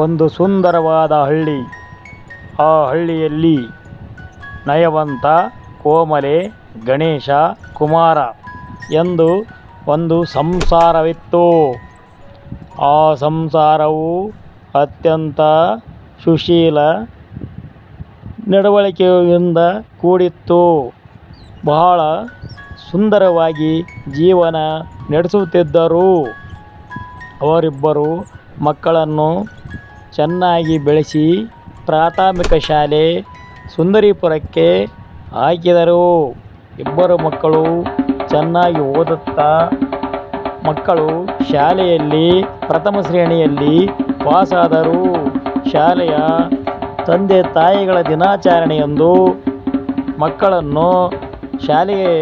ಒಂದು ಸುಂದರವಾದ ಹಳ್ಳಿ. ಆ ಹಳ್ಳಿಯಲ್ಲಿ ನಯವಂತ, ಕೋಮಲೆ, ಗಣೇಶ, ಕುಮಾರ ಎಂದು ಒಂದು ಸಂಸಾರವಿತ್ತು. ಆ ಸಂಸಾರವು ಅತ್ಯಂತ ಸುಶೀಲ ನಡವಳಿಕೆಯಿಂದ ಕೂಡಿತ್ತು. ಬಹಳ ಸುಂದರವಾಗಿ ಜೀವನ ನಡೆಸುತ್ತಿದ್ದರು. ಅವರಿಬ್ಬರು ಮಕ್ಕಳನ್ನು ಚೆನ್ನಾಗಿ ಬೆಳೆಸಿ ಪ್ರಾಥಮಿಕ ಶಾಲೆ ಸುಂದರಿಪುರಕ್ಕೆ ಹಾಕಿದರು. ಇಬ್ಬರು ಮಕ್ಕಳು ಚೆನ್ನಾಗಿ ಓದುತ್ತಾ ಮಕ್ಕಳು ಶಾಲೆಯಲ್ಲಿ ಪ್ರಥಮ ಶ್ರೇಣಿಯಲ್ಲಿ ಪಾಸಾದರು. ಶಾಲೆಯ ತಂದೆ ತಾಯಿಗಳ ದಿನಾಚರಣೆಯಂದು ಮಕ್ಕಳನ್ನು ಶಾಲೆಗೆ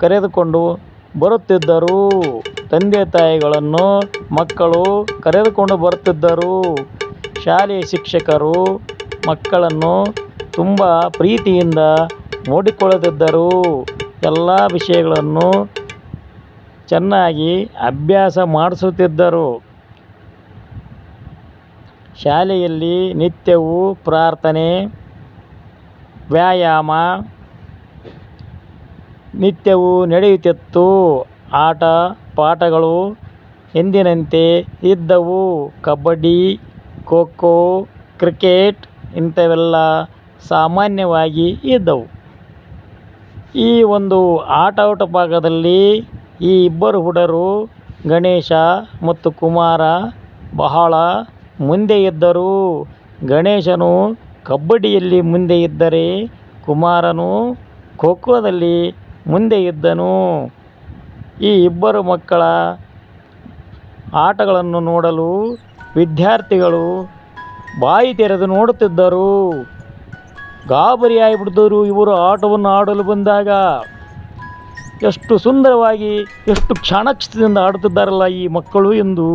ಕರೆದುಕೊಂಡು ಬರುತ್ತಿದ್ದರು. ತಂದೆ ತಾಯಿಗಳನ್ನು ಮಕ್ಕಳು ಕರೆದುಕೊಂಡು ಬರುತ್ತಿದ್ದರು. ಶಾಲೆಯ ಶಿಕ್ಷಕರು ಮಕ್ಕಳನ್ನು ತುಂಬ ಪ್ರೀತಿಯಿಂದ ನೋಡಿಕೊಳ್ಳುತ್ತಿದ್ದರು. ಎಲ್ಲ ವಿಷಯಗಳನ್ನು ಚೆನ್ನಾಗಿ ಅಭ್ಯಾಸ ಮಾಡಿಸುತ್ತಿದ್ದರು. ಶಾಲೆಯಲ್ಲಿ ನಿತ್ಯವೂ ಪ್ರಾರ್ಥನೆ, ವ್ಯಾಯಾಮ ನಿತ್ಯವೂ ನಡೆಯುತ್ತಿತ್ತು. ಆಟ ಪಾಠಗಳು ಎಂದಿನಂತೆ ಇದ್ದವು. ಕಬಡ್ಡಿ, ಖೋ ಖೋ, ಕ್ರಿಕೆಟ್ ಇಂಥವೆಲ್ಲ ಸಾಮಾನ್ಯವಾಗಿ ಇದ್ದವು. ಈ ಒಂದು ಆಟೋಟ ಭಾಗದಲ್ಲಿ ಈ ಇಬ್ಬರು ಹುಡುಗರು ಗಣೇಶ ಮತ್ತು ಕುಮಾರ ಬಹಳ ಮುಂದೆ ಇದ್ದರು. ಗಣೇಶನು ಕಬಡ್ಡಿಯಲ್ಲಿ ಮುಂದೆ ಇದ್ದರೆ ಕುಮಾರನು ಖೋ ಖೋದಲ್ಲಿ ಮುಂದೆ ಇದ್ದನು. ಈ ಇಬ್ಬರು ಮಕ್ಕಳ ಆಟಗಳನ್ನು ನೋಡಲು ವಿದ್ಯಾರ್ಥಿಗಳು ಬಾಯಿ ತೆರೆದು ನೋಡುತ್ತಿದ್ದರು. ಗಾಬರಿಯಾಗಿಬಿಟ್ಟಿದ್ದರು. ಇವರು ಆಟವನ್ನು ಆಡಲು ಬಂದಾಗ ಎಷ್ಟು ಸುಂದರವಾಗಿ, ಎಷ್ಟು ಚಾಣಾಕ್ಷತೆಯಿಂದ ಆಡುತ್ತಿದ್ದಾರಲ್ಲ ಈ ಮಕ್ಕಳು ಎಂದು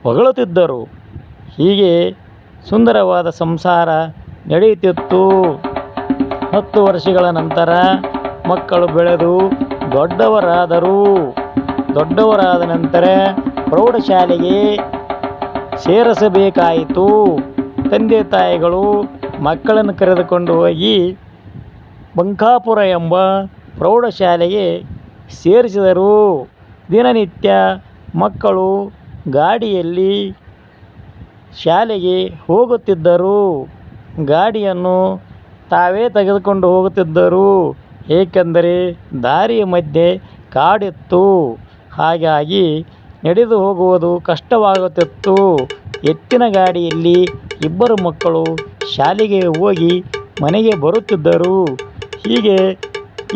ಹೊಗಳುತ್ತಿದ್ದರು. ಹೀಗೆ ಸುಂದರವಾದ ಸಂಸಾರ ನಡೆಯುತ್ತಿತ್ತು. 10 ವರ್ಷಗಳ ನಂತರ ಮಕ್ಕಳು ಬೆಳೆದು ದೊಡ್ಡವರಾದರು. ದೊಡ್ಡವರಾದ ನಂತರ ಪ್ರೌಢಶಾಲೆಗೆ ಸೇರಿಸಬೇಕಾಯಿತು. ತಂದೆ ತಾಯಿಗಳು ಮಕ್ಕಳನ್ನು ಕರೆದುಕೊಂಡು ಹೋಗಿ ಬಂಕಾಪುರ ಎಂಬ ಪ್ರೌಢಶಾಲೆಗೆ ಸೇರಿಸಿದರು. ದಿನನಿತ್ಯ ಮಕ್ಕಳು ಗಾಡಿಯಲ್ಲಿ ಶಾಲೆಗೆ ಹೋಗುತ್ತಿದ್ದರು. ಗಾಡಿಯನ್ನು ತಾವೇ ತೆಗೆದುಕೊಂಡು ಹೋಗುತ್ತಿದ್ದರು. ಏಕೆಂದರೆ ದಾರಿಯ ಮಧ್ಯೆ ಕಾಡಿತ್ತು. ಹಾಗಾಗಿ ನಡೆದು ಹೋಗುವುದು ಕಷ್ಟವಾಗುತ್ತಿತ್ತು. ಎತ್ತಿನ ಗಾಡಿಯಲ್ಲಿ ಇಬ್ಬರು ಮಕ್ಕಳು ಶಾಲೆಗೆ ಹೋಗಿ ಮನೆಗೆ ಬರುತ್ತಿದ್ದರು. ಹೀಗೆ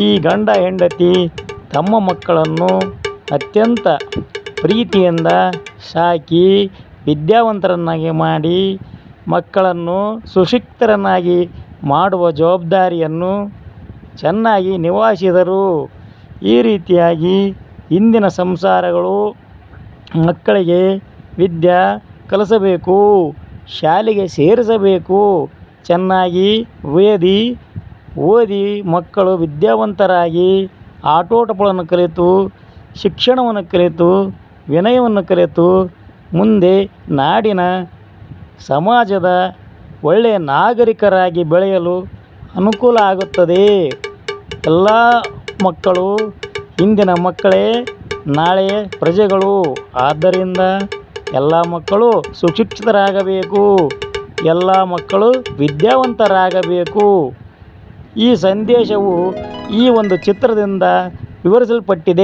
ಈ ಗಂಡ ಹೆಂಡತಿ ತಮ್ಮ ಮಕ್ಕಳನ್ನು ಅತ್ಯಂತ ಪ್ರೀತಿಯಿಂದ ಸಾಕಿ ವಿದ್ಯಾವಂತರನ್ನಾಗಿ ಮಾಡಿ ಮಕ್ಕಳನ್ನು ಸುಶಿಕ್ಷಿತರನ್ನಾಗಿ ಮಾಡುವ ಜವಾಬ್ದಾರಿಯನ್ನು ಚೆನ್ನಾಗಿ ನಿಭಾಯಿಸಿದರು. ಈ ರೀತಿಯಾಗಿ ಇಂದಿನ ಸಂಸಾರಗಳು ಮಕ್ಕಳಿಗೆ ವಿದ್ಯೆ ಕಲಿಸಬೇಕು, ಶಾಲೆಗೆ ಸೇರಿಸಬೇಕು. ಚೆನ್ನಾಗಿ ಓದಿ ಮಕ್ಕಳು ವಿದ್ಯಾವಂತರಾಗಿ ಆಟೋಟಗಳನ್ನು ಕಲಿತು, ಶಿಕ್ಷಣವನ್ನು ಕಲಿತು, ವಿನಯವನ್ನು ಕಲಿತು ಮುಂದೆ ನಾಡಿನ ಸಮಾಜದ ಒಳ್ಳೆಯ ನಾಗರಿಕರಾಗಿ ಬೆಳೆಯಲು ಅನುಕೂಲ ಆಗುತ್ತದೆ. ಎಲ್ಲ ಮಕ್ಕಳು ಇಂದಿನ ಮಕ್ಕಳೇ ನಾಳೆಯ ಪ್ರಜೆಗಳು. ಆದ್ದರಿಂದ ಎಲ್ಲ ಮಕ್ಕಳು ಸುಶಿಕ್ಷಿತರಾಗಬೇಕು, ಎಲ್ಲ ಮಕ್ಕಳು ವಿದ್ಯಾವಂತರಾಗಬೇಕು. ಈ ಸಂದೇಶವು ಈ ಒಂದು ಚಿತ್ರದಿಂದ ವಿವರಿಸಲ್ಪಟ್ಟಿದೆ.